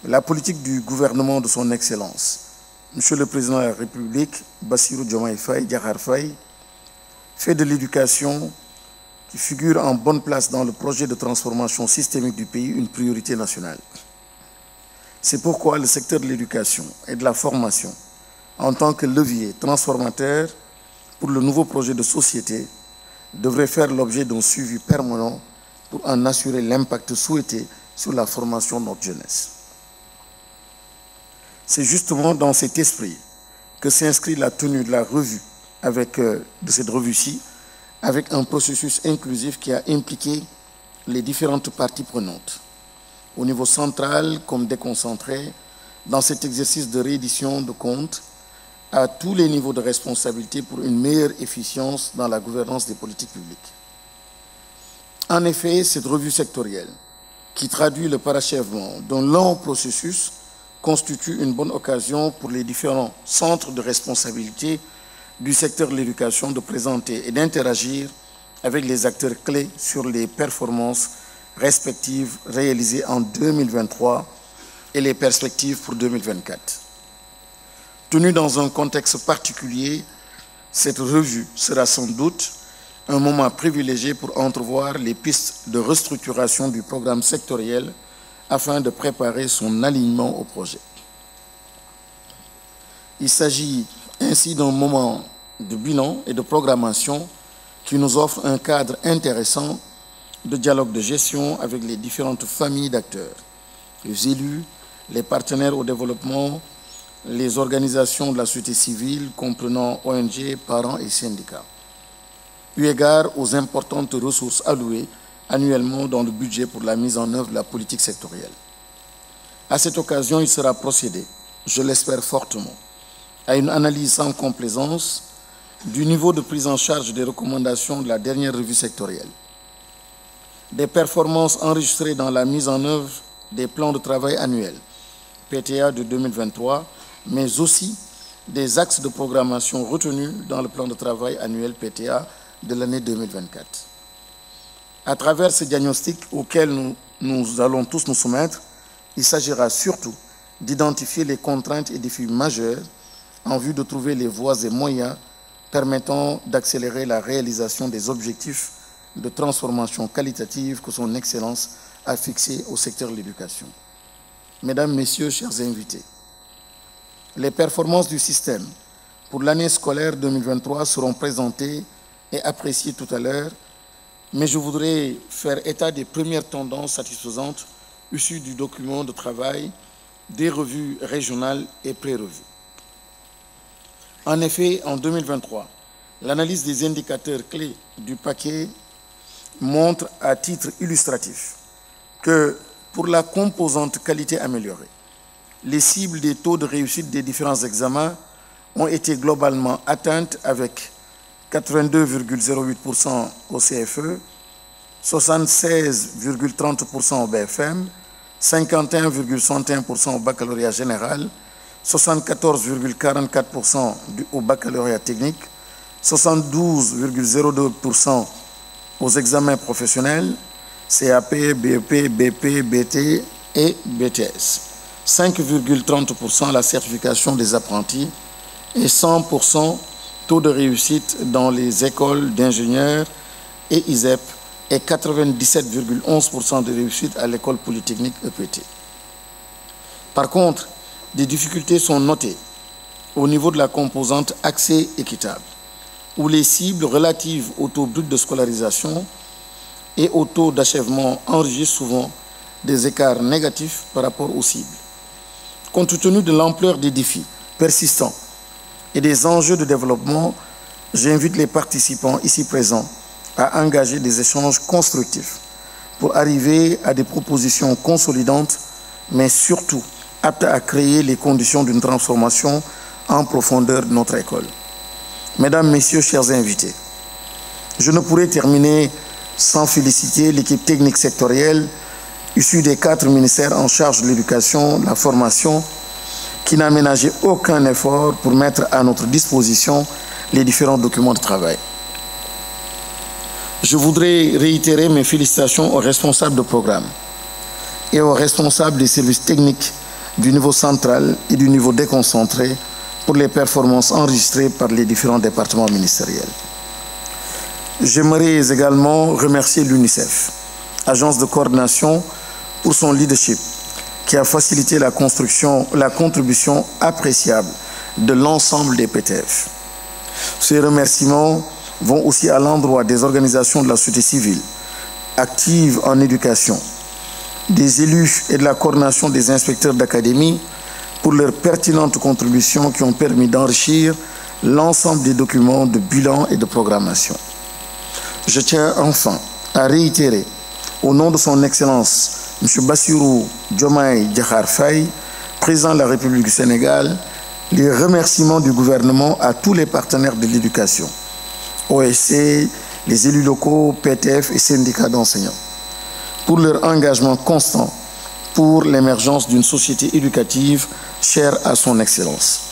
La politique du gouvernement de son Excellence, Monsieur le Président de la République, Bassirou Diomaye Faye Diakhar Faye, fait de l'éducation, qui figure en bonne place dans le projet de transformation systémique du pays, une priorité nationale. C'est pourquoi le secteur de l'éducation et de la formation, en tant que levier transformateur pour le nouveau projet de société, devrait faire l'objet d'un suivi permanent pour en assurer l'impact souhaité sur la formation de notre jeunesse. C'est justement dans cet esprit que s'inscrit la tenue de la revue, de cette revue-ci, avec un processus inclusif qui a impliqué les différentes parties prenantes, au niveau central comme déconcentré, dans cet exercice de réédition de comptes à tous les niveaux de responsabilité pour une meilleure efficience dans la gouvernance des politiques publiques. En effet, cette revue sectorielle, qui traduit le parachèvement d'un long processus, constitue une bonne occasion pour les différents centres de responsabilité du secteur de l'éducation de présenter et d'interagir avec les acteurs clés sur les performances respectives réalisées en 2023 et les perspectives pour 2024. Tenue dans un contexte particulier, cette revue sera sans doute un moment privilégié pour entrevoir les pistes de restructuration du programme sectoriel afin de préparer son alignement au projet. Il s'agit ainsi d'un moment de bilan et de programmation qui nous offre un cadre intéressant de dialogue de gestion avec les différentes familles d'acteurs, les élus, les partenaires au développement, les organisations de la société civile comprenant ONG, parents et syndicats, eu égard aux importantes ressources allouées annuellement dans le budget pour la mise en œuvre de la politique sectorielle. À cette occasion, il sera procédé, je l'espère fortement, à une analyse sans complaisance du niveau de prise en charge des recommandations de la dernière revue sectorielle, des performances enregistrées dans la mise en œuvre des plans de travail annuels, PTA de 2023, mais aussi des axes de programmation retenus dans le plan de travail annuel PTA de l'année 2024. À travers ce diagnostic auquel nous allons tous nous soumettre, il s'agira surtout d'identifier les contraintes et défis majeurs en vue de trouver les voies et moyens permettant d'accélérer la réalisation des objectifs de transformation qualitative que son Excellence a fixés au secteur de l'éducation. Mesdames, Messieurs, chers invités, les performances du système pour l'année scolaire 2023 seront présentées et appréciées tout à l'heure, mais je voudrais faire état des premières tendances satisfaisantes issues du document de travail, des revues régionales et pré-revues. En effet, en 2023, l'analyse des indicateurs clés du paquet montre à titre illustratif que pour la composante qualité améliorée, les cibles des taux de réussite des différents examens ont été globalement atteintes avec 82,08% au CFE, 76,30% au BFM, 51,61% au baccalauréat général, 74,44% au baccalauréat technique, 72,02% aux examens professionnels, CAP, BEP, BP, BT et BTS, 5,30% la certification des apprentis et 100% taux de réussite dans les écoles d'ingénieurs et ISEP et 97,11% de réussite à l'école polytechnique EPT. Par contre, des difficultés sont notées au niveau de la composante accès équitable, où les cibles relatives au taux brut de scolarisation et au taux d'achèvement enregistrent souvent des écarts négatifs par rapport aux cibles. Compte tenu de l'ampleur des défis persistants et des enjeux de développement, j'invite les participants ici présents à engager des échanges constructifs pour arriver à des propositions consolidantes, mais surtout aptes à créer les conditions d'une transformation en profondeur de notre école. Mesdames, Messieurs, chers invités, je ne pourrais terminer sans féliciter l'équipe technique sectorielle issue des 4 ministères en charge de l'éducation, de la formation, qui n'a ménagé aucun effort pour mettre à notre disposition les différents documents de travail. Je voudrais réitérer mes félicitations aux responsables de programme et aux responsables des services techniques du niveau central et du niveau déconcentré pour les performances enregistrées par les différents départements ministériels. J'aimerais également remercier l'UNICEF, agence de coordination, pour son leadership qui a facilité la contribution appréciable de l'ensemble des PTF. Ces remerciements vont aussi à l'endroit des organisations de la société civile, actives en éducation, des élus et de la coordination des inspecteurs d'académie pour leurs pertinentes contributions qui ont permis d'enrichir l'ensemble des documents de bilan et de programmation. Je tiens enfin à réitérer, au nom de son Excellence, M. Bassirou Diomaye Diakhar Faye, président de la République du Sénégal, les remerciements du gouvernement à tous les partenaires de l'éducation, OSC, les élus locaux, PTF et syndicats d'enseignants, pour leur engagement constant pour l'émergence d'une société éducative chère à son Excellence.